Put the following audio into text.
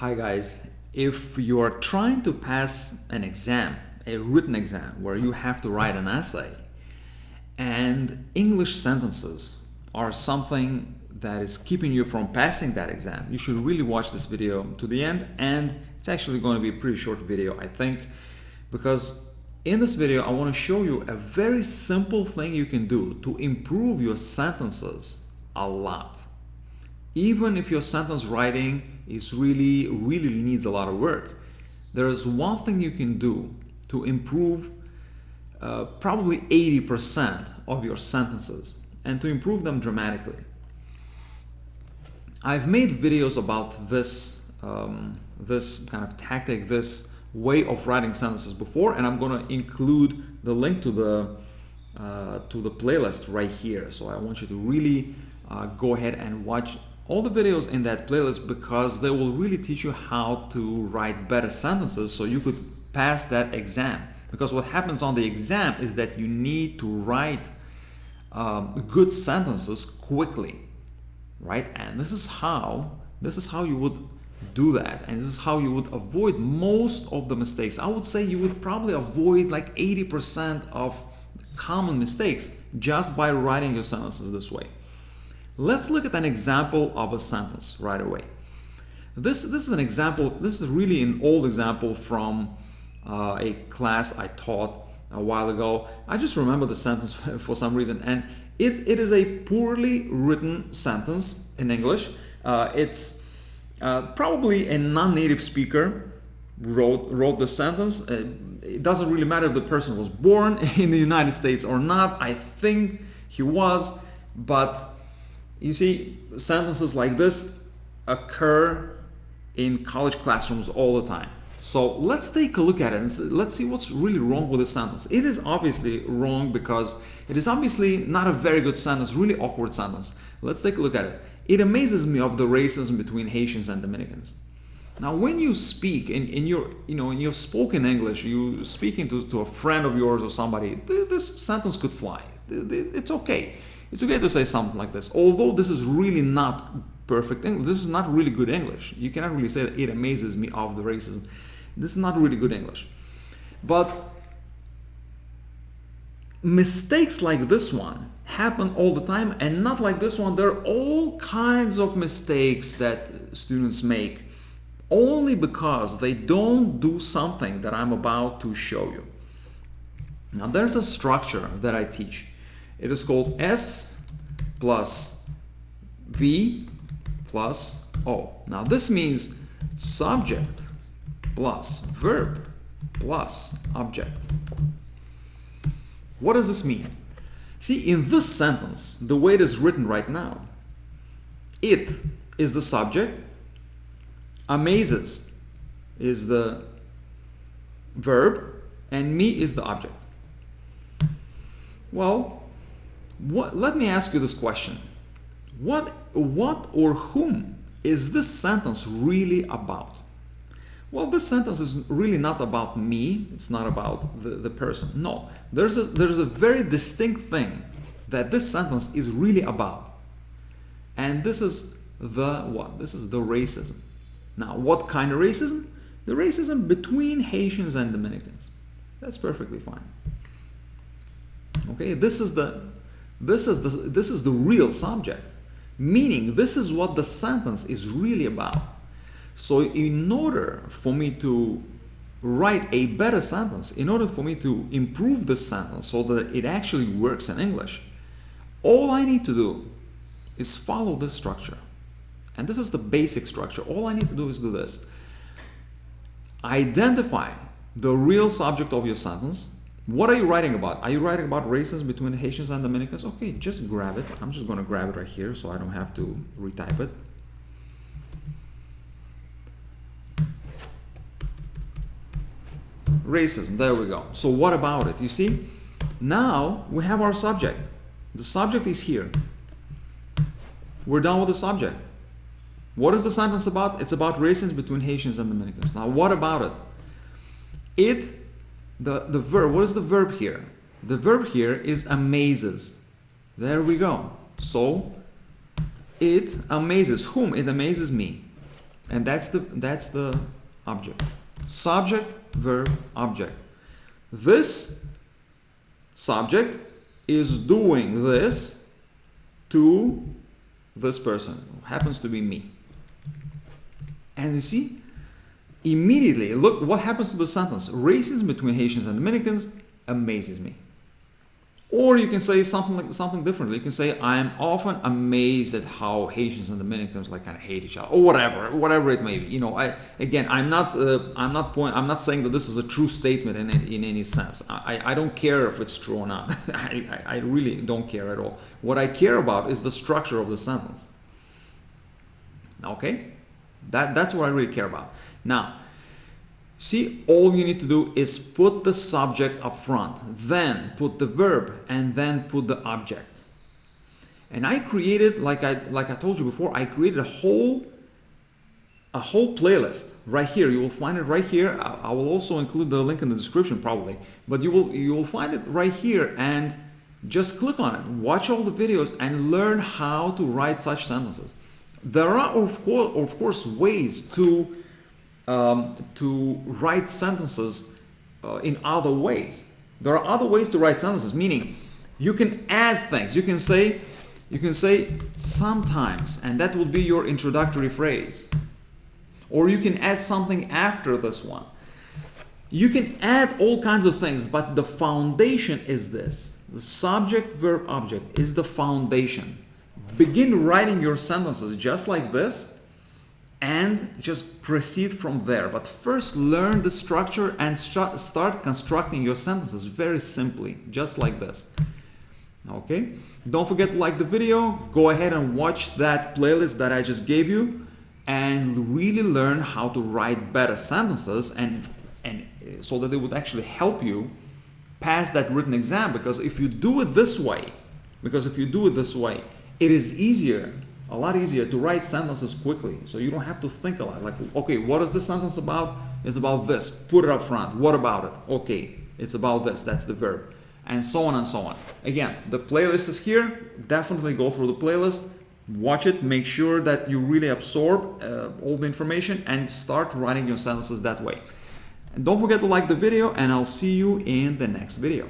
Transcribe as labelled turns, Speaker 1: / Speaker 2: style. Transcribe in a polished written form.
Speaker 1: Hi guys, if you are trying to pass an exam, a written exam where you have to write an essay, and English sentences are something that is keeping you from passing that exam, you should really watch this video to the end. And it's actually going to be a pretty short video, I think, because in this video I want to show you a very simple thing you can do to improve your sentences a lot. Even if your sentence writing is really needs a lot of work, there is one thing you can do to improve probably 80% of your sentences and to improve them dramatically. I've made videos about this this kind of tactic, this way of writing sentences before, and I'm going to include the link to the playlist right here. So I want you to really go ahead and watch all the videos in that playlist, because they will really teach you how to write better sentences so you could pass that exam. Because what happens on the exam is that you need to write good sentences quickly, right? And this is how you would do that, and this is how you would avoid most of the mistakes. I would say you would probably avoid like 80% of common mistakes just by writing your sentences this way. Let's look at an example of a sentence right away. This is an example. This is really an old example from a class I taught a while ago. I just remember the sentence for some reason, and it is a poorly written sentence in English. It's probably a non-native speaker wrote the sentence. It doesn't really matter if the person was born in the United States or not. I think he was, but you see, sentences like this occur in college classrooms all the time. So let's take a look at it and let's see what's really wrong with this sentence. It is obviously wrong because it is obviously not a very good sentence, really awkward sentence. Let's take a look at it. It amazes me of the racism between Haitians and Dominicans. Now, when you speak in your spoken English, you speaking to a friend of yours or somebody, this sentence could fly. It's okay. It's okay to say something like this, although this is really not perfect English. This is not really good English. You cannot really say that it amazes me of the racism. This is not really good English. But mistakes like this one happen all the time, and not like this one. There are all kinds of mistakes that students make only because they don't do something that I'm about to show you. Now, there's a structure that I teach. It is called S plus V plus O. Now this means subject plus verb plus object. What does this mean? See, in this sentence, the way it is written right now, it is the subject, amazes is the verb, and me is the object. Well, let me ask you this question. What or whom is this sentence really about? Well, this sentence is really not about me. It's not about the person. No, there's a very distinct thing that this sentence is really about. And this is the what? This is the racism. Now, what kind of racism? The racism between Haitians and Dominicans. That's perfectly fine. Okay, this is the real subject, meaning this is what the sentence is really about. So in order for me to write a better sentence, in order for me to improve this sentence so that it actually works in English, all I need to do is follow this structure. And this is the basic structure. All I need to do is do this. Identify the real subject of your sentence. What are you writing about? Are you writing about racism between Haitians and Dominicans? Okay, just grab it. I'm just going to grab it right here so I don't have to retype it. Racism, there we go. So what about it? You see, now we have our subject. The subject is here. We're done with the subject. What is the sentence about? It's about racism between Haitians and Dominicans. Now, what about it? The verb, what is the verb here? The verb here is amazes. There we go. So it amazes whom? It amazes me. And that's the object. Subject, verb, object. This subject is doing this to this person, who happens to be me. And you see, immediately, look what happens to the sentence. Racism between Haitians and Dominicans amazes me. Or you can say something differently. You can say, I am often amazed at how Haitians and Dominicans like kind of hate each other, or whatever it may be. You know, I'm not saying that this is a true statement in any sense. I don't care if it's true or not. I really don't care at all. What I care about is the structure of the sentence. Okay, that's what I really care about. Now, see, all you need to do is put the subject up front, then put the verb, and then put the object. And I created, like I told you before, I created a whole playlist right here. You will find it right here. I will also include the link in the description probably, but you will find it right here, and just click on it. Watch all the videos and learn how to write such sentences. There are of course ways to write sentences in other ways. There are other ways to write sentences, meaning you can add things. You can say sometimes, and that will be your introductory phrase. Or you can add something after this one. You can add all kinds of things, but the foundation is this. The subject, verb, object is the foundation. Begin writing your sentences just like this, and just proceed from there. But first learn the structure and start constructing your sentences very simply, just like this. Okay? Don't forget to like the video. Go ahead and watch that playlist that I just gave you and really learn how to write better sentences, and so that they would actually help you pass that written exam. Because if you do it this way, it is a lot easier to write sentences quickly, so you don't have to think a lot. Like, okay, what is this sentence about? It's about this. Put it up front. What about it? Okay, it's about this. That's the verb. And so on and so on. Again, the playlist is here. Definitely go through the playlist. Watch it. Make sure that you really absorb all the information and start writing your sentences that way. And don't forget to like the video, and I'll see you in the next video.